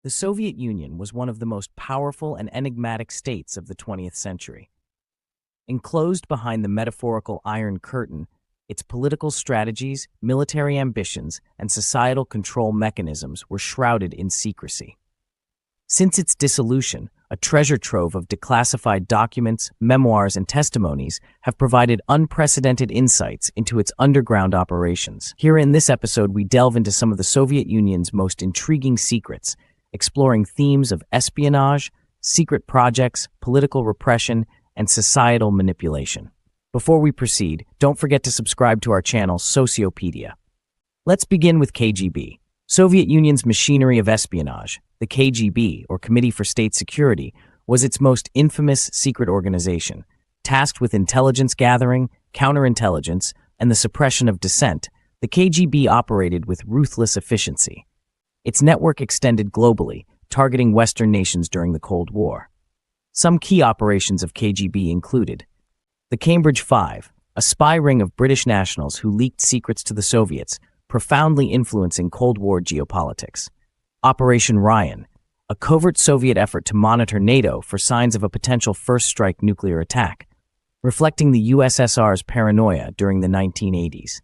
The Soviet Union was one of the most powerful and enigmatic states of the 20th century. Enclosed behind the metaphorical Iron Curtain, its political strategies, military ambitions, and societal control mechanisms were shrouded in secrecy. Since its dissolution, a treasure trove of declassified documents, memoirs, and testimonies have provided unprecedented insights into its underground operations. Here in this episode, we delve into some of the Soviet Union's most intriguing secrets, exploring themes of espionage, secret projects, political repression, and societal manipulation. Before we proceed, don't forget to subscribe to our channel, Sociopedia. Let's begin with KGB, Soviet Union's machinery of espionage. The KGB, or Committee for State Security, was its most infamous secret organization. Tasked with intelligence gathering, counterintelligence, and the suppression of dissent, the KGB operated with ruthless efficiency. Its network extended globally, targeting Western nations during the Cold War. Some key operations of KGB included the Cambridge Five, a spy ring of British nationals who leaked secrets to the Soviets, profoundly influencing Cold War geopolitics. Operation Ryan, a covert Soviet effort to monitor NATO for signs of a potential first-strike nuclear attack, reflecting the USSR's paranoia during the 1980s.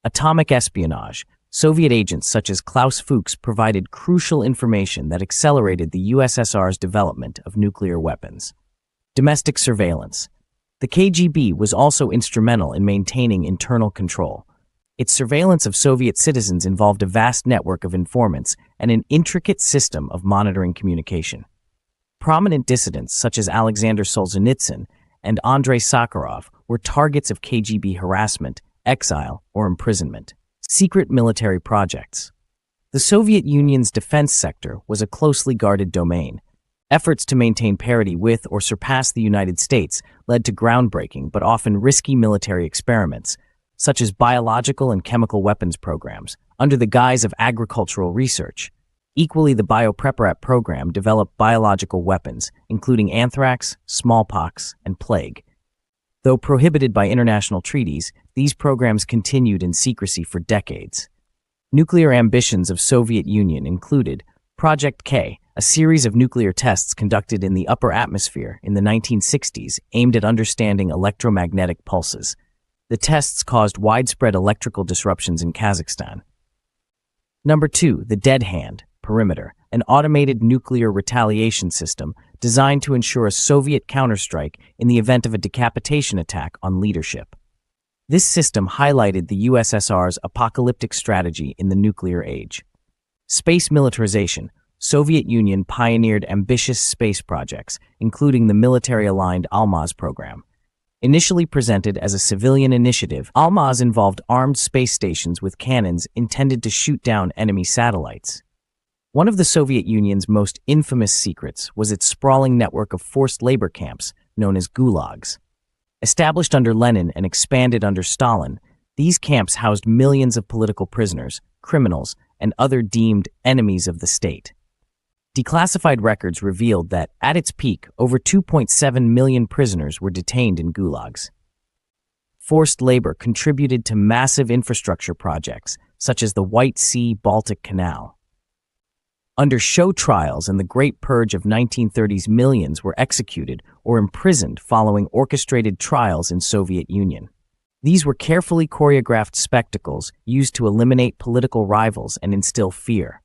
Atomic espionage, Soviet agents such as Klaus Fuchs provided crucial information that accelerated the USSR's development of nuclear weapons. Domestic surveillance. The KGB was also instrumental in maintaining internal control. Its surveillance of Soviet citizens involved a vast network of informants and an intricate system of monitoring communication. Prominent dissidents such as Alexander Solzhenitsyn and Andrei Sakharov were targets of KGB harassment, exile, or imprisonment. Secret military projects. The Soviet Union's defense sector was a closely guarded domain. Efforts to maintain parity with or surpass the United States led to groundbreaking but often risky military experiments, such as biological and chemical weapons programs, under the guise of agricultural research. Equally, the Biopreparat program developed biological weapons, including anthrax, smallpox, and plague. Though prohibited by international treaties, these programs continued in secrecy for decades. Nuclear ambitions of Soviet Union included Project K, a series of nuclear tests conducted in the upper atmosphere in the 1960s aimed at understanding electromagnetic pulses. The tests caused widespread electrical disruptions in Kazakhstan. Number 2, the Dead Hand Perimeter, an automated nuclear retaliation system designed to ensure a Soviet counterstrike in the event of a decapitation attack on leadership. This system highlighted the USSR's apocalyptic strategy in the nuclear age. Space militarization. Soviet Union pioneered ambitious space projects, including the military-aligned Almaz program. Initially presented as a civilian initiative, Almaz involved armed space stations with cannons intended to shoot down enemy satellites. One of the Soviet Union's most infamous secrets was its sprawling network of forced labor camps, known as gulags. Established under Lenin and expanded under Stalin, these camps housed millions of political prisoners, criminals, and other deemed enemies of the state. Declassified records revealed that, at its peak, over 2.7 million prisoners were detained in gulags. Forced labor contributed to massive infrastructure projects, such as the White Sea-Baltic Canal. Under show trials and the Great Purge of 1930s, millions were executed or imprisoned following orchestrated trials in Soviet Union. These were carefully choreographed spectacles used to eliminate political rivals and instill fear.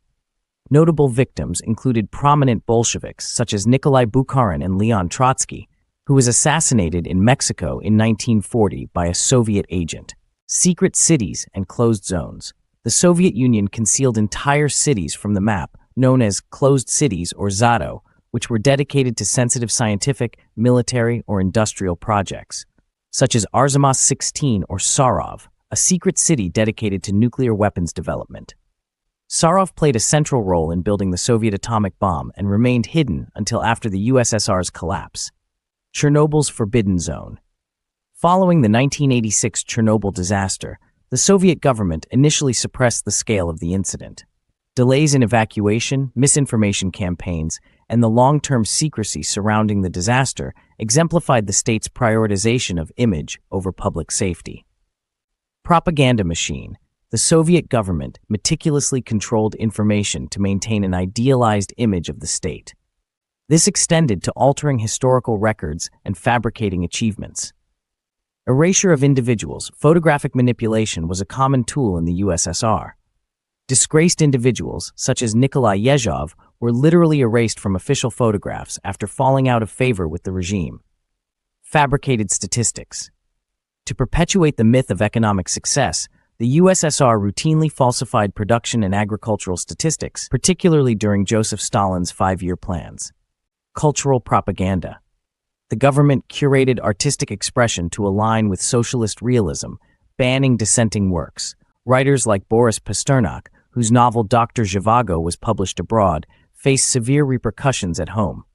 Notable victims included prominent Bolsheviks such as Nikolai Bukharin and Leon Trotsky, who was assassinated in Mexico in 1940 by a Soviet agent. Secret cities and closed zones. The Soviet Union concealed entire cities from the map, known as closed cities or Zato, which were dedicated to sensitive scientific, military, or industrial projects, such as Arzamas-16 or Sarov, a secret city dedicated to nuclear weapons development. Sarov played a central role in building the Soviet atomic bomb and remained hidden until after the USSR's collapse. Chernobyl's Forbidden Zone. Following the 1986 Chernobyl disaster, the Soviet government initially suppressed the scale of the incident. Delays in evacuation, misinformation campaigns, and the long-term secrecy surrounding the disaster exemplified the state's prioritization of image over public safety. Propaganda machine. the Soviet government meticulously controlled information to maintain an idealized image of the state. This extended to altering historical records and fabricating achievements. Erasure of individuals, photographic manipulation was a common tool in the USSR. Disgraced individuals, such as Nikolai Yezhov, were literally erased from official photographs after falling out of favor with the regime. Fabricated statistics. To perpetuate the myth of economic success, the USSR routinely falsified production and agricultural statistics, particularly during Joseph Stalin's 5-year plans. Cultural propaganda. The government curated artistic expression to align with socialist realism, banning dissenting works. Writers like Boris Pasternak, whose novel Dr. Zhivago was published abroad, faced severe repercussions at home.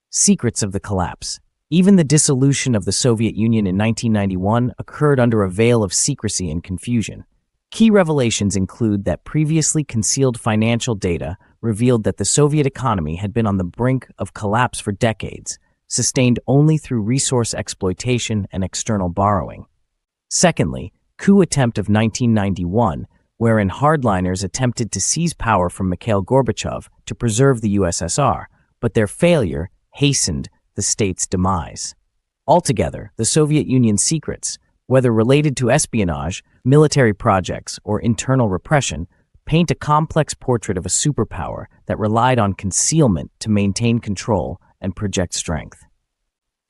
Secrets of the collapse. Even the dissolution of the Soviet Union in 1991 occurred under a veil of secrecy and confusion. Key revelations include that previously concealed financial data revealed that the Soviet economy had been on the brink of collapse for decades, sustained only through resource exploitation and external borrowing. Secondly, coup attempt of 1991, wherein hardliners attempted to seize power from Mikhail Gorbachev to preserve the USSR, but their failure hastened the state's demise. Altogether, the Soviet Union's secrets, whether related to espionage, military projects, or internal repression, paint a complex portrait of a superpower that relied on concealment to maintain control and project strength.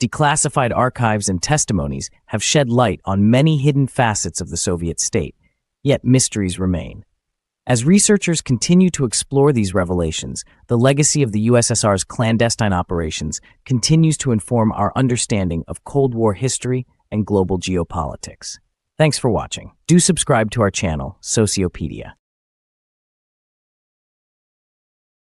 Declassified archives and testimonies have shed light on many hidden facets of the Soviet state, yet mysteries remain. As researchers continue to explore these revelations, the legacy of the USSR's clandestine operations continues to inform our understanding of Cold War history and global geopolitics. Thanks for watching. Do subscribe to our channel, Sociopedia.